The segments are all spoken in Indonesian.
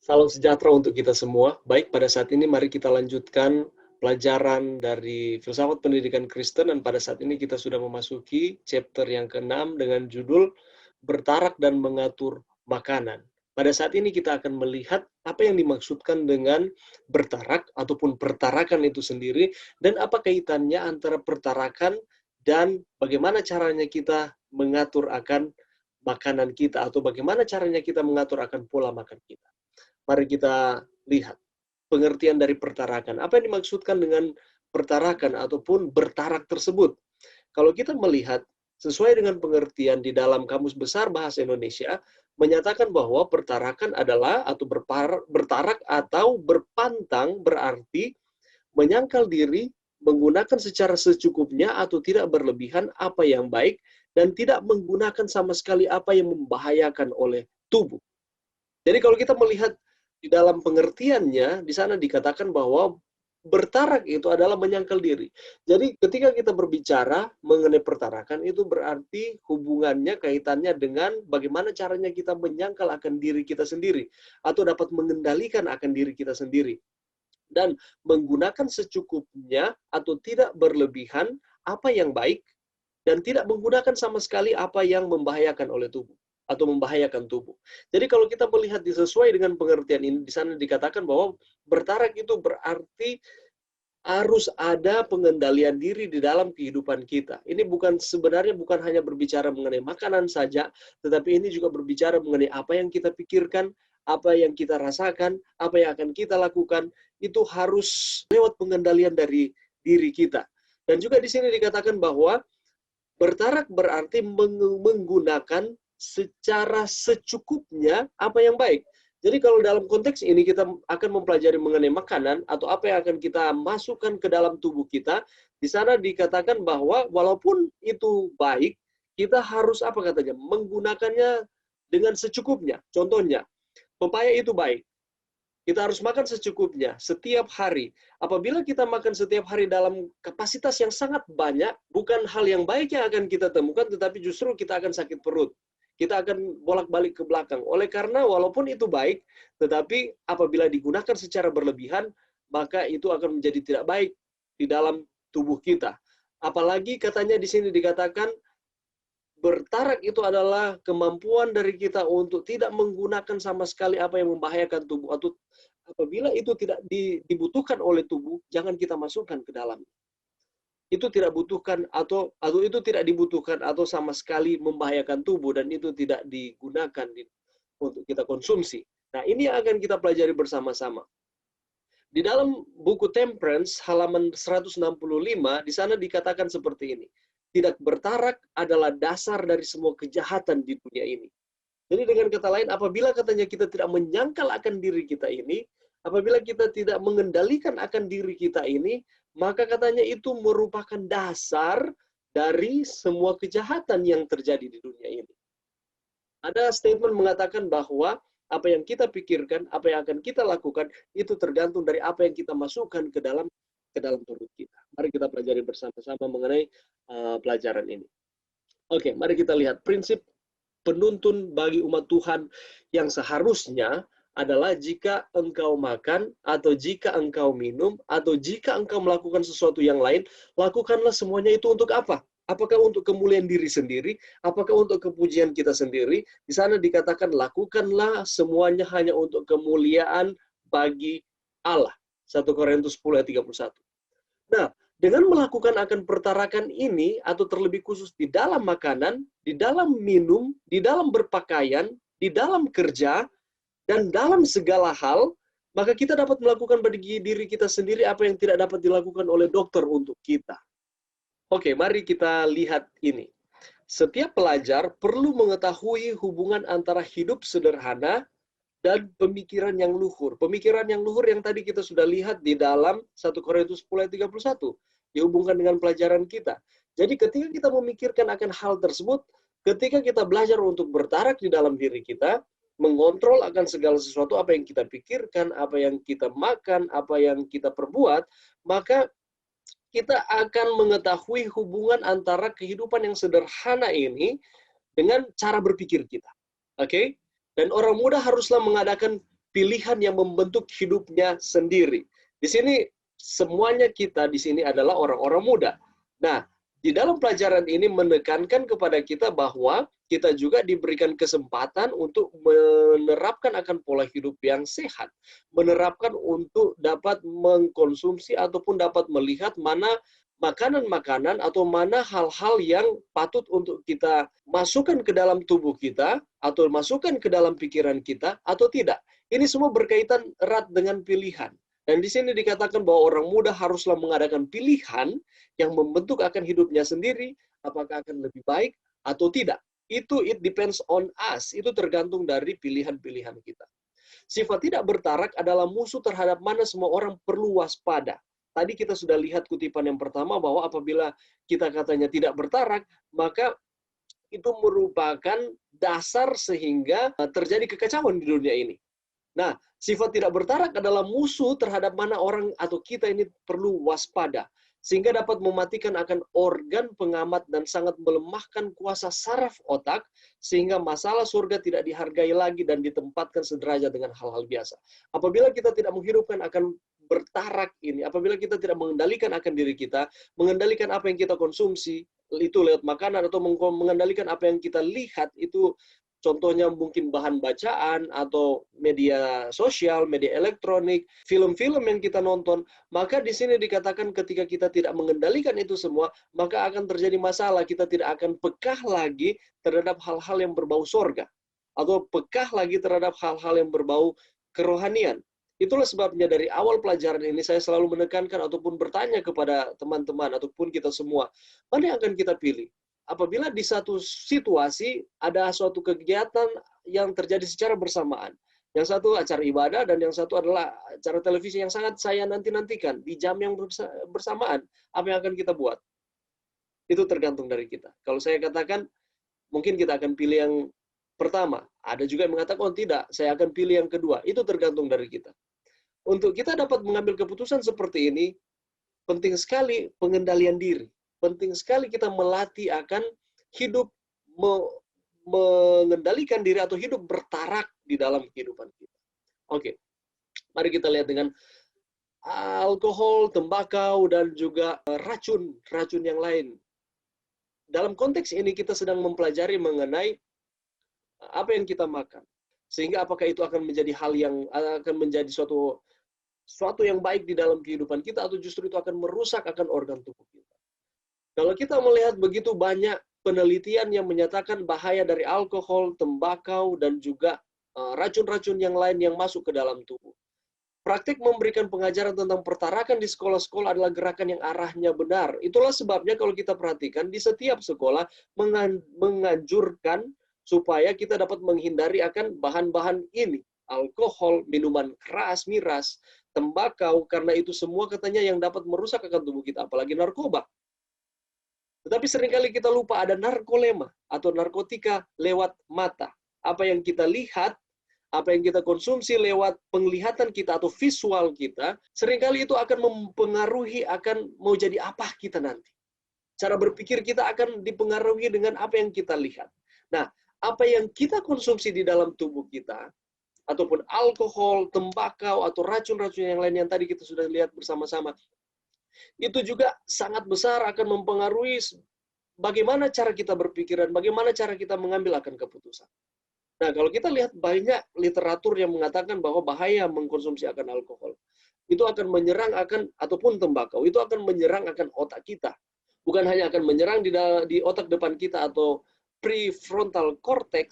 Salam sejahtera untuk kita semua. Baik, pada saat ini mari kita lanjutkan pelajaran dari filsafat pendidikan Kristen, dan pada saat ini kita sudah memasuki chapter yang ke-6 dengan judul Bertarak dan Mengatur Makanan. Pada saat ini kita akan melihat apa yang dimaksudkan dengan bertarak ataupun pertarakan itu sendiri, dan apa kaitannya antara pertarakan dan bagaimana caranya kita mengatur akan makanan kita, atau bagaimana caranya kita mengatur akan pola makan kita. Mari kita lihat pengertian dari pertarakan. Apa yang dimaksudkan dengan pertarakan ataupun bertarak tersebut? Kalau kita melihat sesuai dengan pengertian di dalam Kamus Besar Bahasa Indonesia, menyatakan bahwa pertarakan adalah atau bertarak atau berpantang berarti menyangkal diri, menggunakan secara secukupnya atau tidak berlebihan apa yang baik, dan tidak menggunakan sama sekali apa yang membahayakan oleh tubuh. Jadi kalau kita melihat di dalam pengertiannya, di sana dikatakan bahwa bertarak itu adalah menyangkal diri. Jadi ketika kita berbicara mengenai pertarakan, itu berarti hubungannya, kaitannya dengan bagaimana caranya kita menyangkal akan diri kita sendiri, atau dapat mengendalikan akan diri kita sendiri. Dan menggunakan secukupnya atau tidak berlebihan apa yang baik, dan tidak menggunakan sama sekali apa yang membahayakan oleh tubuh atau membahayakan tubuh. Jadi kalau kita melihat sesuai dengan pengertian ini, di sana dikatakan bahwa bertarak itu berarti harus ada pengendalian diri di dalam kehidupan kita. Ini sebenarnya bukan hanya berbicara mengenai makanan saja, tetapi ini juga berbicara mengenai apa yang kita pikirkan, apa yang kita rasakan, apa yang akan kita lakukan, itu harus lewat pengendalian dari diri kita. Dan juga di sini dikatakan bahwa bertarak berarti menggunakan secara secukupnya apa yang baik. Jadi kalau dalam konteks ini kita akan mempelajari mengenai makanan atau apa yang akan kita masukkan ke dalam tubuh kita, di sana dikatakan bahwa walaupun itu baik, kita harus apa katanya? Menggunakannya dengan secukupnya. Contohnya, pepaya itu baik. Kita harus makan secukupnya setiap hari. Apabila kita makan setiap hari dalam kapasitas yang sangat banyak, bukan hal yang baik yang akan kita temukan, tetapi justru kita akan sakit perut. Kita akan bolak-balik ke belakang. Oleh karena walaupun itu baik, tetapi apabila digunakan secara berlebihan, maka itu akan menjadi tidak baik di dalam tubuh kita. Apalagi katanya di sini dikatakan, bertarak itu adalah kemampuan dari kita untuk tidak menggunakan sama sekali apa yang membahayakan tubuh, atau apabila itu tidak dibutuhkan oleh tubuh, jangan kita masukkan ke dalam. Itu tidak butuhkan atau itu tidak dibutuhkan atau sama sekali membahayakan tubuh, dan itu tidak digunakan untuk kita konsumsi. Nah, ini yang akan kita pelajari bersama-sama. Di dalam buku Temperance halaman 165, di sana dikatakan seperti ini. Tidak bertarak adalah dasar dari semua kejahatan di dunia ini. Jadi dengan kata lain, apabila katanya kita tidak menyangkal akan diri kita ini, apabila kita tidak mengendalikan akan diri kita ini, maka katanya itu merupakan dasar dari semua kejahatan yang terjadi di dunia ini. Ada statement mengatakan bahwa apa yang kita pikirkan, apa yang akan kita lakukan, itu tergantung dari apa yang kita masukkan ke dalam perut kita. Mari kita pelajari bersama-sama mengenai pelajaran ini. Oke, mari kita lihat prinsip penuntun bagi umat Tuhan yang seharusnya adalah jika engkau makan, atau jika engkau minum, atau jika engkau melakukan sesuatu yang lain, lakukanlah semuanya itu untuk apa? Apakah untuk kemuliaan diri sendiri? Apakah untuk kepujian kita sendiri? Di sana dikatakan, lakukanlah semuanya hanya untuk kemuliaan bagi Allah. 1 Korintus 10 ayat 31. Nah, dengan melakukan akan pertarakan ini, atau terlebih khusus di dalam makanan, di dalam minum, di dalam berpakaian, di dalam kerja, dan dalam segala hal, maka kita dapat melakukan bagi diri kita sendiri apa yang tidak dapat dilakukan oleh dokter untuk kita. Oke, mari kita lihat ini. Setiap pelajar perlu mengetahui hubungan antara hidup sederhana dan pemikiran yang luhur. Pemikiran yang luhur yang tadi kita sudah lihat di dalam 1 Korintus 10 ayat 31. Dihubungkan dengan pelajaran kita. Jadi ketika kita memikirkan akan hal tersebut, ketika kita belajar untuk bertarak di dalam diri kita, mengontrol akan segala sesuatu, apa yang kita pikirkan, apa yang kita makan, apa yang kita perbuat, maka kita akan mengetahui hubungan antara kehidupan yang sederhana ini dengan cara berpikir kita. Oke? Dan orang muda haruslah mengadakan pilihan yang membentuk hidupnya sendiri. Di sini semuanya kita di sini adalah orang-orang muda. Nah, di dalam pelajaran ini menekankan kepada kita bahwa kita juga diberikan kesempatan untuk menerapkan akan pola hidup yang sehat, menerapkan untuk dapat mengkonsumsi ataupun dapat melihat mana makanan-makanan atau mana hal-hal yang patut untuk kita masukkan ke dalam tubuh kita atau masukkan ke dalam pikiran kita atau tidak. Ini semua berkaitan erat dengan pilihan. Dan di sini dikatakan bahwa orang muda haruslah mengadakan pilihan yang membentuk akan hidupnya sendiri, apakah akan lebih baik atau tidak. Itu it depends on us. Itu tergantung dari pilihan-pilihan kita. Sifat tidak bertarak adalah musuh terhadap mana semua orang perlu waspada. Tadi kita sudah lihat kutipan yang pertama bahwa apabila kita katanya tidak bertarak, maka itu merupakan dasar sehingga terjadi kekacauan di dunia ini. Nah, sifat tidak bertarak adalah musuh terhadap mana orang atau kita ini perlu waspada, sehingga dapat mematikan akan organ pengamat dan sangat melemahkan kuasa saraf otak, sehingga masalah surga tidak dihargai lagi dan ditempatkan sederajat dengan hal-hal biasa. Apabila kita tidak menghidupkan akan bertarak ini, apabila kita tidak mengendalikan akan diri kita, mengendalikan apa yang kita konsumsi, itu lewat makanan, atau mengendalikan apa yang kita lihat, itu contohnya mungkin bahan bacaan, atau media sosial, media elektronik, film-film yang kita nonton, maka di sini dikatakan ketika kita tidak mengendalikan itu semua, maka akan terjadi masalah, kita tidak akan pekah lagi terhadap hal-hal yang berbau sorga, atau pekah lagi terhadap hal-hal yang berbau kerohanian. Itulah sebabnya dari awal pelajaran ini saya selalu menekankan ataupun bertanya kepada teman-teman ataupun kita semua, mana yang akan kita pilih? Apabila di satu situasi ada suatu kegiatan yang terjadi secara bersamaan. Yang satu acara ibadah dan yang satu adalah acara televisi yang sangat saya nanti-nantikan di jam yang bersamaan. Apa yang akan kita buat? Itu tergantung dari kita. Kalau saya katakan, mungkin kita akan pilih yang pertama. Ada juga yang mengatakan, oh tidak, saya akan pilih yang kedua. Itu tergantung dari kita. Untuk kita dapat mengambil keputusan seperti ini, penting sekali pengendalian diri. Penting sekali kita melatih akan hidup mengendalikan diri atau hidup bertarak di dalam kehidupan kita. Oke, mari kita lihat dengan alkohol, tembakau, dan juga racun yang lain. Dalam konteks ini kita sedang mempelajari mengenai apa yang kita makan. Sehingga apakah itu akan menjadi hal yang akan menjadi suatu yang baik di dalam kehidupan kita, atau justru itu akan merusak akan organ tubuh kita. Kalau kita melihat begitu banyak penelitian yang menyatakan bahaya dari alkohol, tembakau, dan juga racun-racun yang lain yang masuk ke dalam tubuh. Praktik memberikan pengajaran tentang pertarakan di sekolah-sekolah adalah gerakan yang arahnya benar. Itulah sebabnya kalau kita perhatikan di setiap sekolah menganjurkan supaya kita dapat menghindari akan bahan-bahan ini. Alkohol, minuman keras, miras, tembakau, karena itu semua katanya yang dapat merusak akan tubuh kita, apalagi narkoba. Tetapi seringkali kita lupa ada narkolema atau narkotika lewat mata. Apa yang kita lihat, apa yang kita konsumsi lewat penglihatan kita atau visual kita, seringkali itu akan mempengaruhi akan mau jadi apa kita nanti. Cara berpikir kita akan dipengaruhi dengan apa yang kita lihat. Nah, apa yang kita konsumsi di dalam tubuh kita, ataupun alkohol, tembakau, atau racun-racun yang lain yang tadi kita sudah lihat bersama-sama, itu juga sangat besar akan mempengaruhi bagaimana cara kita berpikir dan bagaimana cara kita mengambil akan keputusan. Nah, kalau kita lihat banyak literatur yang mengatakan bahwa bahaya mengkonsumsi akan alkohol, itu akan menyerang akan, ataupun tembakau, itu akan menyerang akan otak kita. Bukan hanya akan menyerang di otak depan kita atau prefrontal cortex,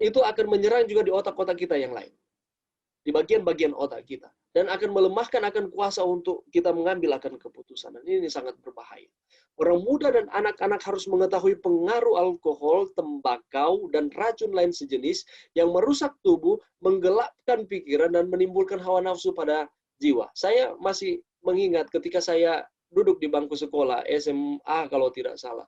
itu akan menyerang juga di otak-otak kita yang lain. Di bagian-bagian otak kita. Dan akan melemahkan akan kuasa untuk kita mengambil akan keputusan. Dan ini sangat berbahaya. Orang muda dan anak-anak harus mengetahui pengaruh alkohol, tembakau, dan racun lain sejenis yang merusak tubuh, menggelapkan pikiran, dan menimbulkan hawa nafsu pada jiwa. Saya masih mengingat ketika saya duduk di bangku sekolah, SMA kalau tidak salah.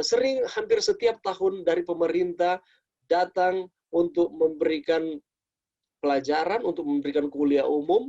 Sering hampir setiap tahun dari pemerintah datang untuk memberikan pelajaran, untuk memberikan kuliah umum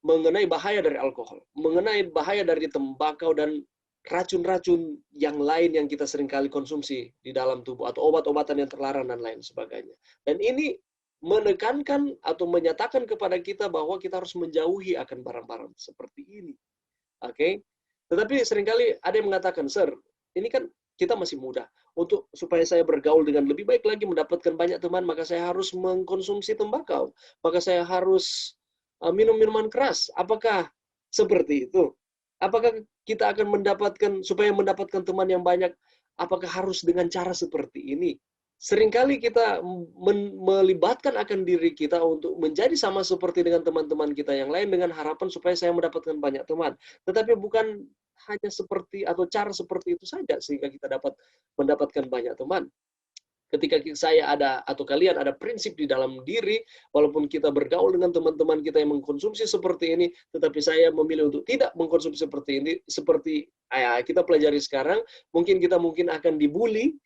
mengenai bahaya dari alkohol, mengenai bahaya dari tembakau dan racun-racun yang lain yang kita seringkali konsumsi di dalam tubuh, atau obat-obatan yang terlarang dan lain sebagainya. Dan ini menekankan atau menyatakan kepada kita bahwa kita harus menjauhi akan barang-barang seperti ini. Oke? Tetapi seringkali ada yang mengatakan, "Sir, ini kan kita masih muda. Untuk supaya saya bergaul dengan lebih baik lagi, mendapatkan banyak teman, maka saya harus mengkonsumsi tembakau. Maka saya harus minum minuman keras." Apakah seperti itu? Apakah kita akan supaya mendapatkan teman yang banyak, apakah harus dengan cara seperti ini? Seringkali kita melibatkan akan diri kita untuk menjadi sama seperti dengan teman-teman kita yang lain dengan harapan supaya saya mendapatkan banyak teman. Tetapi bukan hanya seperti atau cara seperti itu saja sehingga kita dapat mendapatkan banyak teman. Ketika saya ada atau kalian ada prinsip di dalam diri, walaupun kita bergaul dengan teman-teman kita yang mengkonsumsi seperti ini, tetapi saya memilih untuk tidak mengkonsumsi seperti ini, seperti kita pelajari sekarang, mungkin akan dibully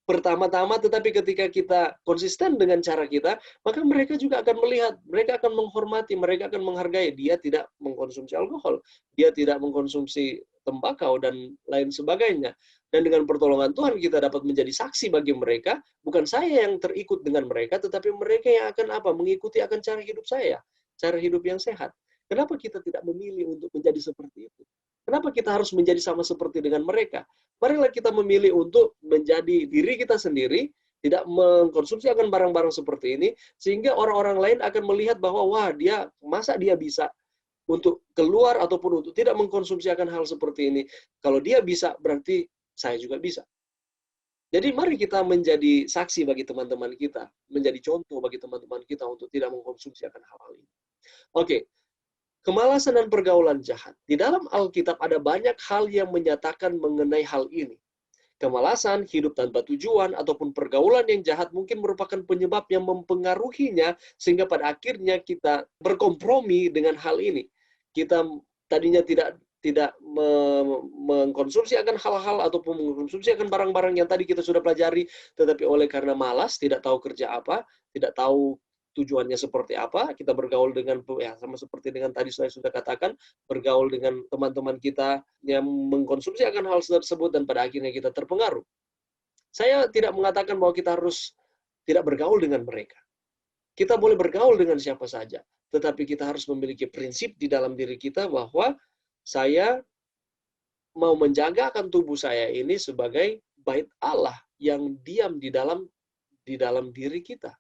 pertama-tama, tetapi ketika kita konsisten dengan cara kita, maka mereka juga akan melihat, mereka akan menghormati, mereka akan menghargai. Dia tidak mengkonsumsi alkohol, dia tidak mengkonsumsi tembakau, dan lain sebagainya. Dan dengan pertolongan Tuhan, kita dapat menjadi saksi bagi mereka, bukan saya yang terikut dengan mereka, tetapi mereka yang akan mengikuti akan cara hidup saya, cara hidup yang sehat. Kenapa kita tidak memilih untuk menjadi seperti itu? Kenapa kita harus menjadi sama seperti dengan mereka? Marilah kita memilih untuk menjadi diri kita sendiri, tidak mengkonsumsi akan barang-barang seperti ini, sehingga orang-orang lain akan melihat bahwa, wah, masa dia bisa untuk keluar ataupun untuk tidak mengkonsumsi akan hal seperti ini. Kalau dia bisa, berarti saya juga bisa. Jadi mari kita menjadi saksi bagi teman-teman kita, menjadi contoh bagi teman-teman kita untuk tidak mengkonsumsi akan hal-hal ini. Oke. Kemalasan dan pergaulan jahat. Di dalam Alkitab ada banyak hal yang menyatakan mengenai hal ini. Kemalasan, hidup tanpa tujuan, ataupun pergaulan yang jahat mungkin merupakan penyebab yang mempengaruhinya sehingga pada akhirnya kita berkompromi dengan hal ini. Kita tadinya tidak mengkonsumsi akan hal-hal ataupun mengkonsumsi akan barang-barang yang tadi kita sudah pelajari, tetapi oleh karena malas, tidak tahu kerja apa, tidak tahu tujuannya seperti apa, kita bergaul dengan, sama seperti dengan tadi saya sudah katakan, bergaul dengan teman-teman kita yang mengkonsumsi akan hal tersebut dan pada akhirnya kita terpengaruh. Saya tidak mengatakan bahwa kita harus tidak bergaul dengan mereka. Kita boleh bergaul dengan siapa saja, tetapi kita harus memiliki prinsip di dalam diri kita bahwa saya mau menjaga akan tubuh saya ini sebagai bait Allah yang diam di dalam diri kita.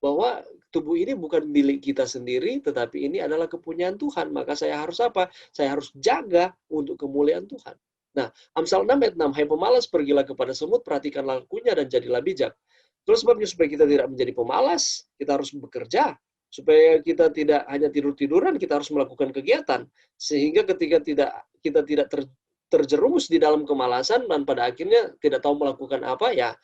Bahwa tubuh ini bukan milik kita sendiri, tetapi ini adalah kepunyaan Tuhan. Maka saya harus apa? Saya harus jaga untuk kemuliaan Tuhan. Nah, Amsal 6 ayat 6, "Hai pemalas, pergilah kepada semut, perhatikan lakunya dan jadilah bijak." Terus sebabnya supaya kita tidak menjadi pemalas, kita harus bekerja. Supaya kita tidak hanya tidur-tiduran, kita harus melakukan kegiatan. Sehingga ketika kita tidak terjerumus di dalam kemalasan dan pada akhirnya tidak tahu melakukan apa, ya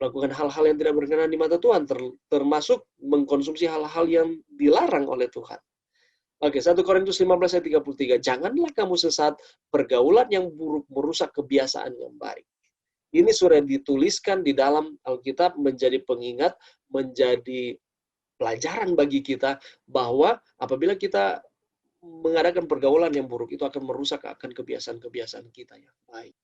melakukan hal-hal yang tidak berkenan di mata Tuhan, termasuk mengkonsumsi hal-hal yang dilarang oleh Tuhan. Oke, 1 Korintus 15 ayat 33. "Janganlah kamu sesat, pergaulan yang buruk merusak kebiasaan yang baik." Ini sudah dituliskan di dalam Alkitab menjadi pengingat, menjadi pelajaran bagi kita bahwa apabila kita mengadakan pergaulan yang buruk, itu akan merusak akan kebiasaan-kebiasaan kita yang baik.